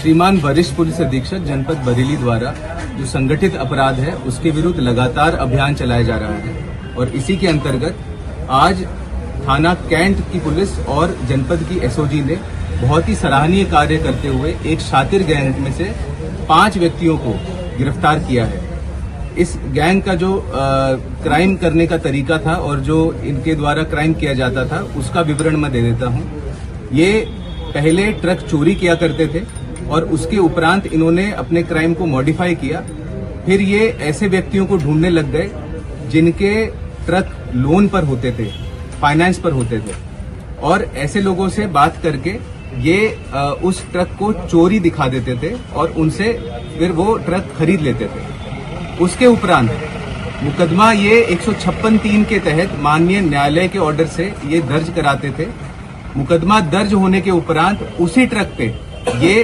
श्रीमान वरिष्ठ पुलिस अधीक्षक जनपद बरेली द्वारा जो संगठित अपराध है उसके विरुद्ध लगातार अभियान चलाया जा रहा है और इसी के अंतर्गत आज थाना कैंट की पुलिस और जनपद की एसओजी ने बहुत ही सराहनीय कार्य करते हुए एक शातिर गैंग में से 5 व्यक्तियों को गिरफ्तार किया है। इस गैंग का जो क्राइम करने का तरीका था और जो इनके द्वारा क्राइम किया जाता था उसका विवरण मैं दे देता हूं। ये पहले ट्रक चोरी किया करते थे और उसके उपरांत इन्होंने अपने क्राइम को मॉडिफाई किया। फिर ये ऐसे व्यक्तियों को ढूंढने लग गए जिनके ट्रक लोन पर होते थे, फाइनेंस पर होते थे, और ऐसे लोगों से बात करके ये उस ट्रक को चोरी दिखा देते थे और उनसे फिर वो ट्रक खरीद लेते थे। उसके उपरांत मुकदमा ये 156(3) के तहत माननीय न्यायालय के ऑर्डर से ये दर्ज कराते थे। मुकदमा दर्ज होने के उपरांत उसी ट्रक पे ये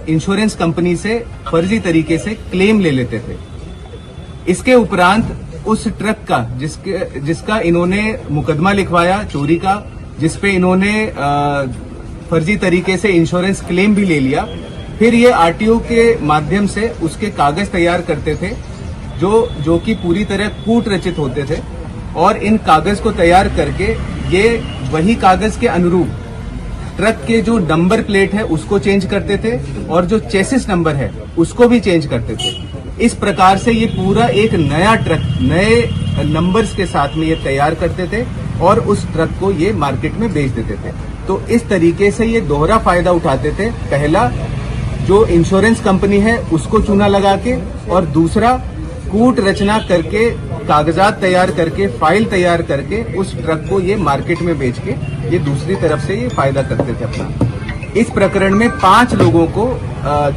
इंश्योरेंस कंपनी से फर्जी तरीके से क्लेम ले लेते थे। इसके उपरांत उस ट्रक का जिसका इन्होंने मुकदमा लिखवाया चोरी का, जिसपे इन्होंने फर्जी तरीके से इंश्योरेंस क्लेम भी ले लिया, फिर ये आरटीओ के माध्यम से उसके कागज तैयार करते थे जो कि पूरी तरह कूट रचित होते थे, और इन कागज को तैयार करके ये वही कागज के अनुरूप ट्रक के जो नंबर प्लेट है उसको चेंज करते थे और जो चेसिस नंबर है उसको भी चेंज करते थे। इस प्रकार से ये पूरा एक नया ट्रक नए नंबर्स के साथ में ये तैयार करते थे और उस ट्रक को ये मार्केट में बेच देते थे। तो इस तरीके से ये दोहरा फायदा उठाते थे। पहला जो इंश्योरेंस कंपनी है उसको चूना लगा के, और दूसरा कूट रचना करके कागजात तैयार करके फाइल तैयार करके उस ट्रक को ये मार्केट में बेच के ये दूसरी तरफ से ये फायदा करते थे अपना। इस प्रकरण में 5 लोगों को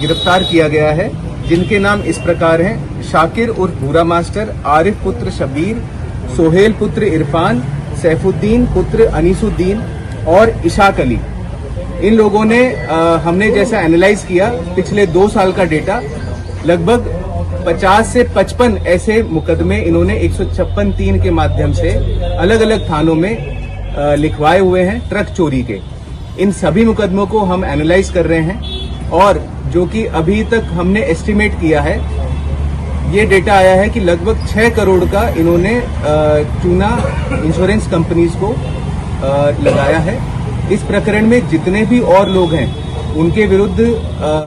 गिरफ्तार किया गया है, जिनके नाम इस प्रकार हैं: शाकिर उर्फ भूरा मास्टर, आरिफ पुत्र शबीर, सोहेल पुत्र इरफान, सैफुद्दीन पुत्र अनीसुद्दीन और इशाक अली। इन लोगों ने हमने जैसा एनालाइज किया पिछले 2 साल का डेटा, लगभग 50 से 55 ऐसे मुकदमे इन्होंने 156(3) के माध्यम से अलग अलग थानों में लिखवाए हुए हैं ट्रक चोरी के। इन सभी मुकदमों को हम एनालाइज कर रहे हैं और जो कि अभी तक हमने एस्टिमेट किया है, ये डेटा आया है कि लगभग 6 करोड़ का इन्होंने चूना इंश्योरेंस कंपनीज को लगाया है। इस प्रकरण में जितने भी और लोग हैं उनके विरुद्ध